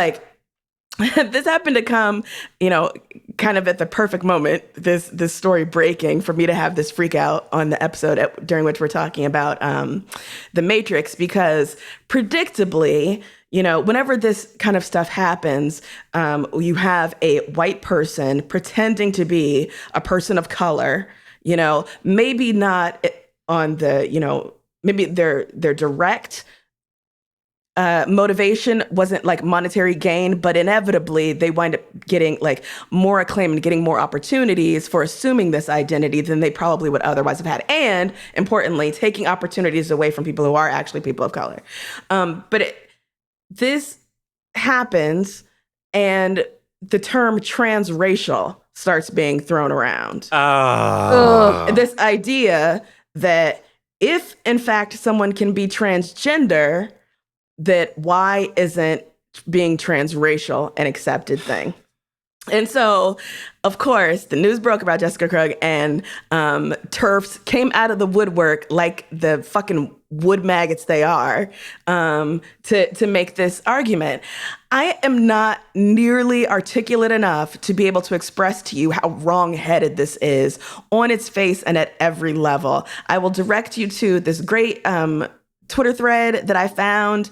this happened to come, kind of at the perfect moment, this story breaking, for me to have this freak out on the episode during which we're talking about The Matrix, because predictably, whenever this kind of stuff happens, you have a white person pretending to be a person of color, maybe not on the, maybe their direct motivation wasn't like monetary gain, but inevitably they wind up getting more acclaim and getting more opportunities for assuming this identity than they probably would otherwise have had. And importantly, taking opportunities away from people who are actually people of color. This happens and the term transracial starts being thrown around. This idea that if in fact someone can be transgender, that why isn't being transracial an accepted thing? And so, of course, the news broke about Jessica Krug, and TERFs came out of the woodwork like the fucking wood maggots they are, to make this argument. I am not nearly articulate enough to be able to express to you how wrong-headed this is on its face and at every level. I will direct you to this great Twitter thread that I found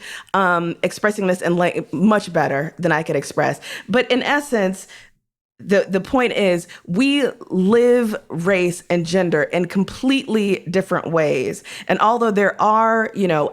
expressing this in much better than I could express. But in essence, the point is, we live race and gender in completely different ways. And although there are,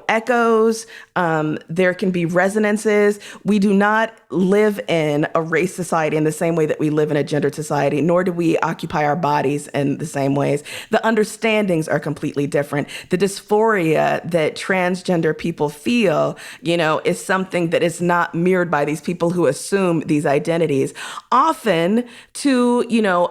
echoes, there can be resonances, we do not live in a race society in the same way that we live in a gender society, nor do we occupy our bodies in the same ways. The understandings are completely different. The dysphoria that transgender people feel, is something that is not mirrored by these people who assume these identities, often to,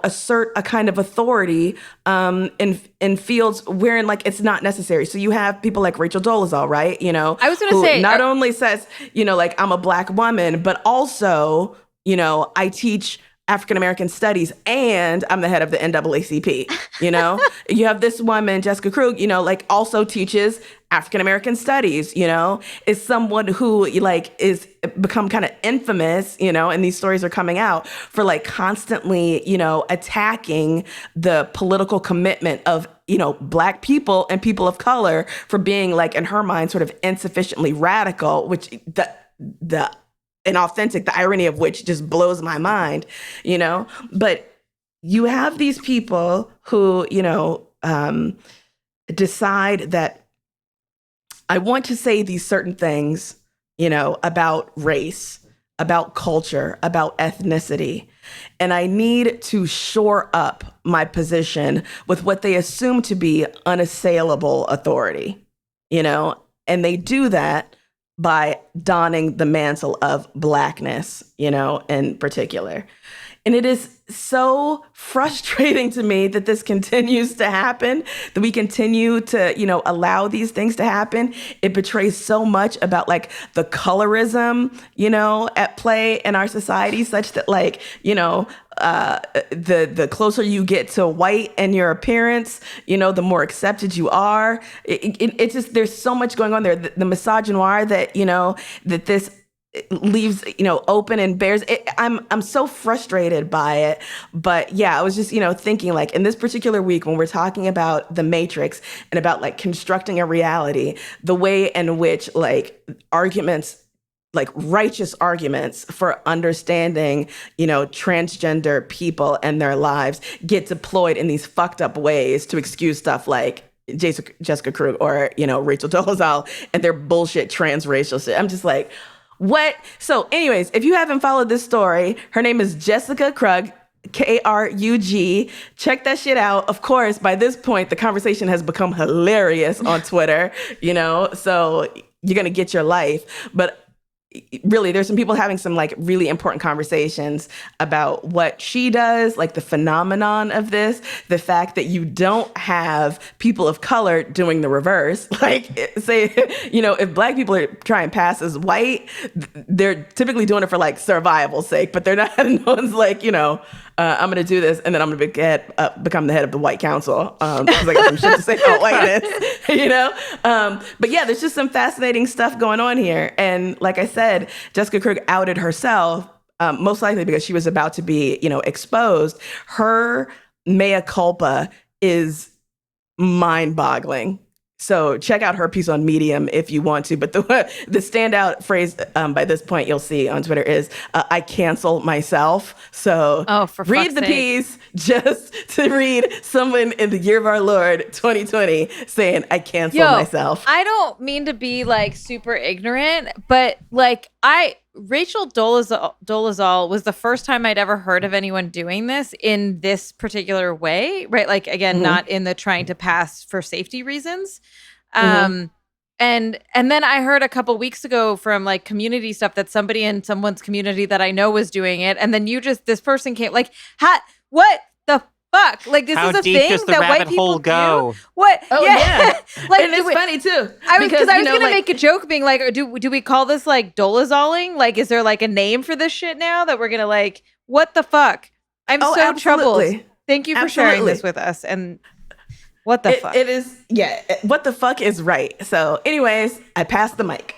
assert a kind of authority in fields wherein it's not necessary. So you have people like Rachel Dolezal, right? I was going to say, not only says, I'm a Black woman, but also, I teach African-American studies and I'm the head of the NAACP, You have this woman, Jessica Krug, also teaches African-American studies, is someone who is become kind of infamous, and these stories are coming out for constantly, attacking the political commitment of, Black people and people of color for being in her mind, sort of insufficiently radical, which the inauthentic, the irony of which just blows my mind, but you have these people who, decide that I want to say these certain things, about race, about culture, about ethnicity, and I need to shore up my position with what they assume to be unassailable authority, and they do that by donning the mantle of Blackness, in particular. And it is so frustrating to me that this continues to happen, that we continue to, allow these things to happen. It betrays so much about the colorism, at play in our society, such that the closer you get to white and your appearance, the more accepted you are. It's just, there's so much going on there. The misogynoir that, that this leaves, open and bears. I'm so frustrated by it. But yeah, I was just, thinking in this particular week when we're talking about the Matrix and about constructing a reality, the way in which arguments, righteous arguments for understanding, transgender people and their lives get deployed in these fucked up ways to excuse stuff like Jessica Krug or, Rachel Dolezal and their bullshit transracial shit. I'm just what? So anyways, if you haven't followed this story, her name is Jessica Krug, Krug. Check that shit out. Of course, by this point, the conversation has become hilarious on Twitter, so you're going to get your life. But really, there's some people having some really important conversations about what she does, the phenomenon of this, the fact that you don't have people of color doing the reverse. Say, if Black people are trying to pass as white, they're typically doing it for survival's sake, but they're not, no one's I'm going to do this and then I'm going to become the head of the white council because I got some shit to say about whiteness, But yeah, there's just some fascinating stuff going on here. And like I said, Jessica Krug outed herself, most likely because she was about to be, exposed. Her mea culpa is mind-boggling. So check out her piece on Medium if you want to. But the standout phrase by this point you'll see on Twitter is, I cancel myself. So read the piece just to read someone in the year of our Lord, 2020, saying, I cancel myself. I don't mean to be super ignorant, but Rachel Dolezal was the first time I'd ever heard of anyone doing this in this particular way, right? Again, not in the trying to pass for safety reasons. And then I heard a couple weeks ago from community stuff that somebody in someone's community that I know was doing it. And then this person came what the fuck? This How is a deep thing does the that rabbit white people hole go? do? What? Oh, yeah. And it's funny too. Because I was going to make a joke being do we call this Dolezaling? Is there a name for this shit now that we're going to what the fuck? I'm so absolutely. troubled. Thank you for sharing this with us. And what the fuck? It is, yeah. What the fuck is right. So anyways, I passed the mic.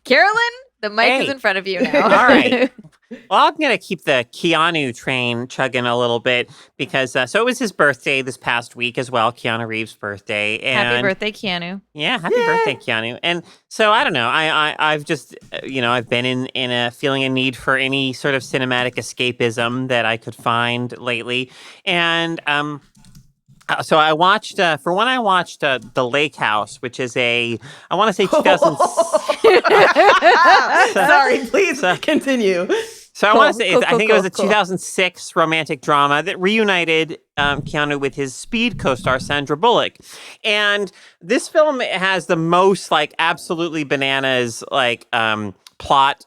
Carolyn, the mic is in front of you now. All right. Well, I'm going to keep the Keanu train chugging a little bit because so it was his birthday this past week as well, Keanu Reeves' birthday. And Happy birthday, Keanu. Yeah, happy birthday, Keanu. And so I don't know. I've just I've been in a feeling a need for any sort of cinematic escapism that I could find lately, and so I watched The Lake House, which is I want to say 2000. Sorry, please continue. So I want to say, I think it was a 2006 romantic drama that reunited Keanu with his Speed co-star Sandra Bullock, and this film has the most absolutely bananas plot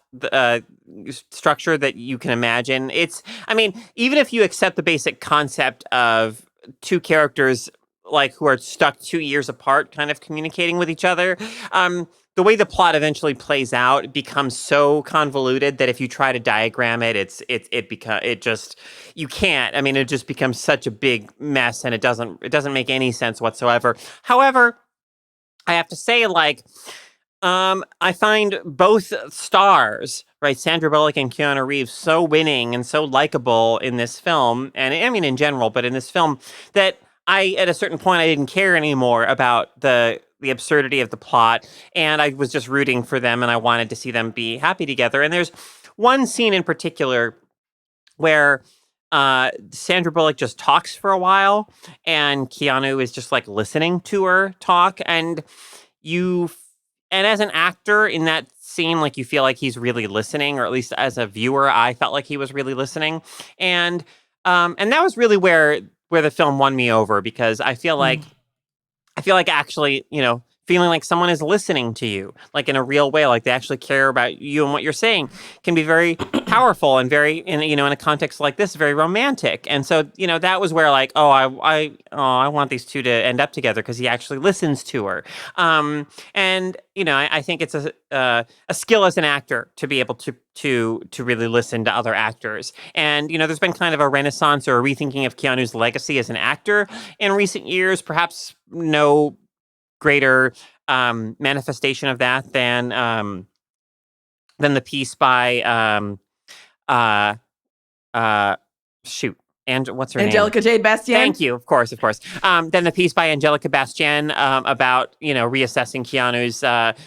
structure that you can imagine. Even if you accept the basic concept of two characters who are stuck 2 years apart, kind of communicating with each other. The way the plot eventually plays out becomes so convoluted that if you try to diagram it, you can't. It just becomes such a big mess, and it doesn't make any sense whatsoever. However, I have to say, I find both stars, right, Sandra Bullock and Keanu Reeves, so winning and so likable in this film, and in general, but in this film, that at a certain point, I didn't care anymore about the absurdity of the plot, and I was just rooting for them, and I wanted to see them be happy together. And there's one scene in particular where Sandra Bullock just talks for a while, and Keanu is just listening to her talk, and as an actor in that scene, you feel like he's really listening, or at least as a viewer, I felt like he was really listening, and that was really where the film won me over, because I feel like actually, feeling like someone is listening to you, in a real way, they actually care about you and what you're saying, can be very powerful and very, in a context like this, very romantic. And so, that was where I want these two to end up together because he actually listens to her. I think it's a skill as an actor to be able to really listen to other actors. And, there's been kind of a renaissance or a rethinking of Keanu's legacy as an actor in recent years, perhaps no greater manifestation of that than the piece by and what's her name? Angelica Jade Bastien. Thank you. Of course. Then the piece by Angelica Bastien about reassessing Keanu's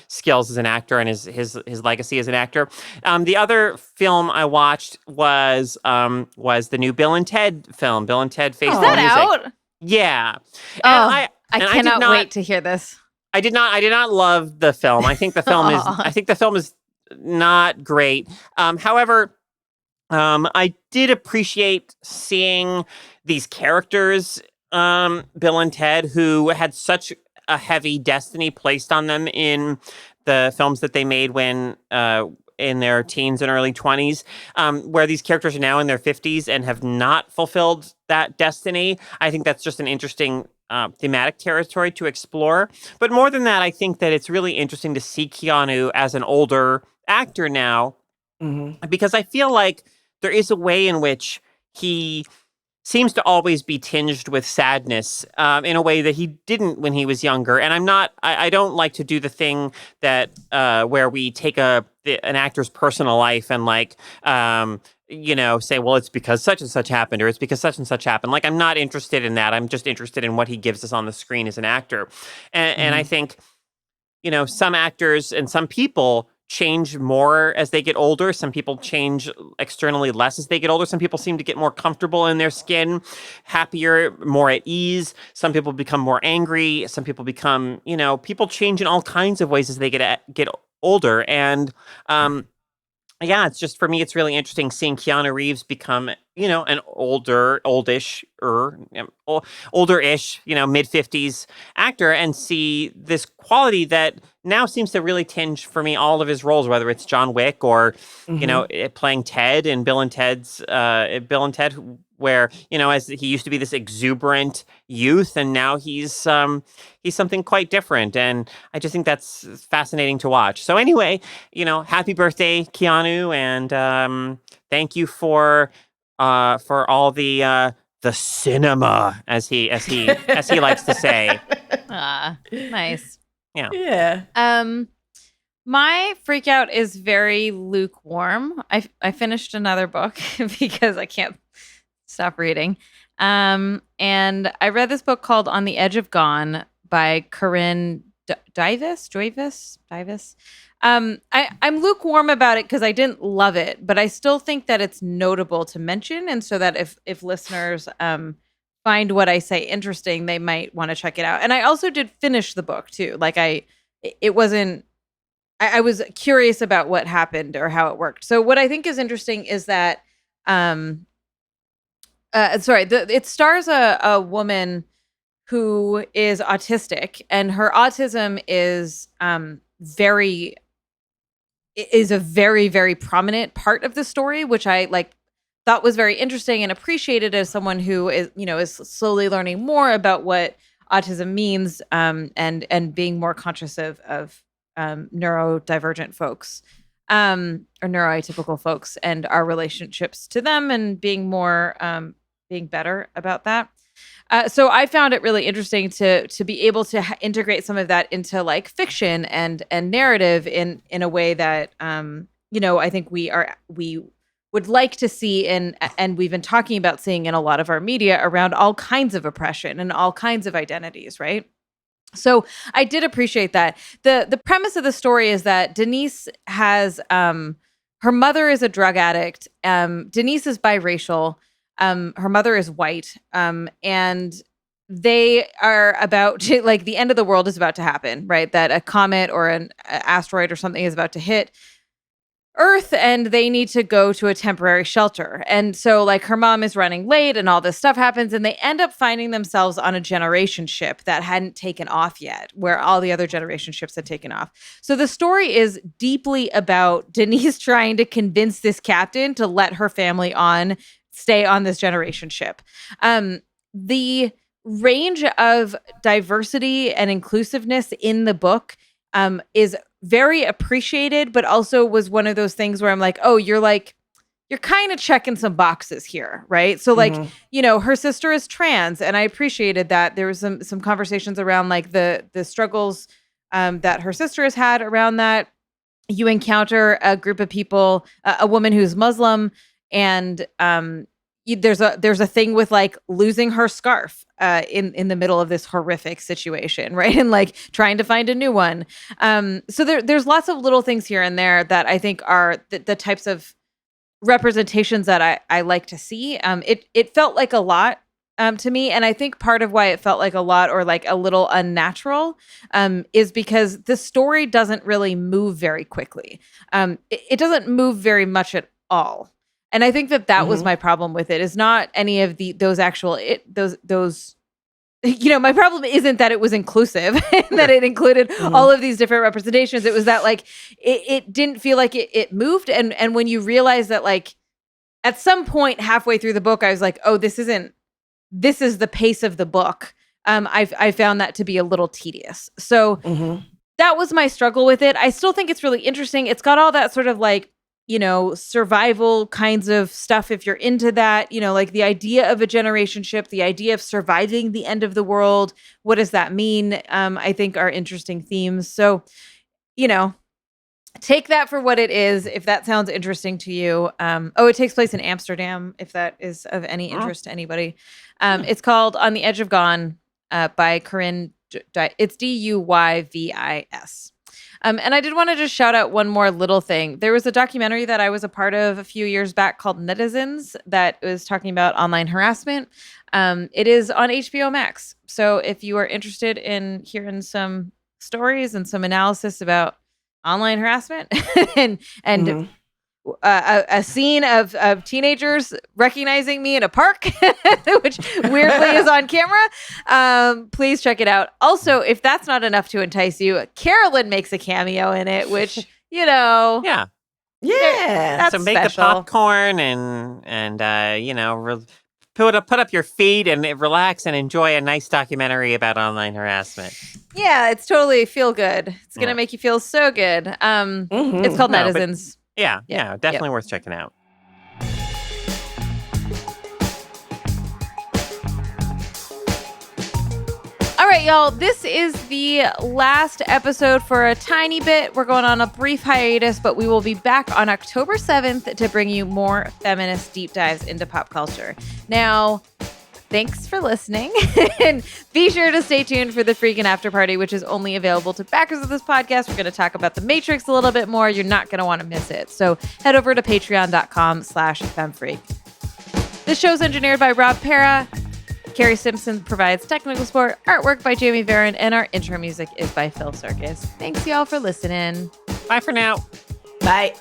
skills as an actor and his legacy as an actor. The other film I watched was the new Bill and Ted film, Bill and Ted Face the Music. Is that out? Yeah. I cannot wait to hear this. I did not love the film. I think the film is not great. However, I did appreciate seeing these characters, Bill and Ted, who had such a heavy destiny placed on them in the films that they made when in their teens and early 20s, where these characters are now in their 50s and have not fulfilled that destiny. I think that's just an interesting thematic territory to explore. But more than that, I think that it's really interesting to see Keanu as an older actor now, because I feel like there is a way in which he seems to always be tinged with sadness in a way that he didn't when he was younger. And I don't like to do the thing that where we take an actor's personal life and say, well, it's because such and such happened, or it's because such and such happened. I'm not interested in that. I'm just interested in what he gives us on the screen as an actor. And I think, some actors and some people change more as they get older. Some people change externally less as they get older. Some people seem to get more comfortable in their skin, happier, more at ease. Some people become more angry. Some people become, people change in all kinds of ways as they get older. And it's just, for me, it's really interesting seeing Keanu Reeves become, an older-ish, mid-50s actor, and see this quality that now seems to really tinge for me all of his roles, whether it's John Wick or, playing Ted in Bill and Ted, where, as he used to be this exuberant youth, and now he's something quite different. And I just think that's fascinating to watch. So anyway, happy birthday, Keanu. And thank you for all the cinema, as he likes to say. Nice. Yeah. Yeah. My freak out is very lukewarm. I finished another book because I can't stop reading. And I read this book called On the Edge of Gone by Corinne Duyvis. I'm lukewarm about it because I didn't love it, but I still think that it's notable to mention. And so that if listeners find what I say interesting, they might want to check it out. And I also did finish the book too. Like it wasn't, I was curious about what happened or how it worked. So what I think is interesting is that, it stars a woman who is autistic, and her autism is a very, very prominent part of the story, which I thought was very interesting and appreciated as someone who is slowly learning more about what autism means, and being more conscious of neurodivergent folks, or neuroatypical folks, and our relationships to them, and being better about that. So I found it really interesting to be able to integrate some of that into like fiction and narrative in a way that I think we would like to see and we've been talking about seeing in a lot of our media around all kinds of oppression and all kinds of identities, right? So I did appreciate that. The premise of the story is that Denise has her mother is a drug addict. Denise is biracial. Her mother is white. And they are about to, like, the end of the world is about to happen, right? That a comet or an asteroid or something is about to hit Earth, and they need to go to a temporary shelter. And so like her mom is running late and all this stuff happens, and they end up finding themselves on a generation ship that hadn't taken off yet, where all the other generation ships had taken off. So the story is deeply about Denise trying to convince this captain to let her family stay on this generation ship. The range of diversity and inclusiveness in the book is very appreciated, but also was one of those things where I'm like, oh, you're kind of checking some boxes here, right? So like, her sister is trans, and I appreciated that. There was some conversations around like the struggles that her sister has had around that. You encounter a group of people, a woman who's Muslim, and there's a thing with like losing her scarf in the middle of this horrific situation, right? And like trying to find a new one. So there's lots of little things here and there that I think are the types of representations that I like to see. It felt like a lot to me, and I think part of why it felt like a lot or like a little unnatural is because the story doesn't really move very quickly. It doesn't move very much at all. And I think that was my problem with it, is not any of those my problem isn't that it was inclusive and that it included all of these different representations. It was that like, it didn't feel like it moved. And when you realize that like at some point halfway through the book, I was like, oh, this is the pace of the book. I found that to be a little tedious. So that was my struggle with it. I still think it's really interesting. It's got all that sort of like, survival kinds of stuff. If you're into that, like the idea of a generation ship, the idea of surviving the end of the world. What does that mean? I think are interesting themes. So, take that for what it is. If that sounds interesting to you. It takes place in Amsterdam, if that is of any interest to anybody. It's called On the Edge of Gone by Corinne. It's Duyvis. And I did want to just shout out one more little thing. There was a documentary that I was a part of a few years back called Netizens that was talking about online harassment. It is on HBO Max. So if you are interested in hearing some stories and some analysis about online harassment and a scene of teenagers recognizing me in a park, which weirdly is on camera, please check it out. Also, if that's not enough to entice you, Carolyn makes a cameo in it, which, yeah. That's so make special. the popcorn and put up your feet and relax and enjoy a nice documentary about online harassment. Yeah, it's totally feel good. It's gonna make you feel so good. It's called Netizens. Yeah, definitely worth checking out. All right, y'all, this is the last episode for a tiny bit. We're going on a brief hiatus, but we will be back on October 7th to bring you more feminist deep dives into pop culture. Now, thanks for listening. And be sure to stay tuned for the Freakin' After Party, which is only available to backers of this podcast. We're going to talk about The Matrix a little bit more. You're not going to want to miss it. So head over to patreon.com/femfreak. This show's engineered by Rob Pera. Carrie Simpson provides technical support, artwork by Jamie Varon, and our intro music is by Phil Circus. Thanks, y'all, for listening. Bye for now. Bye.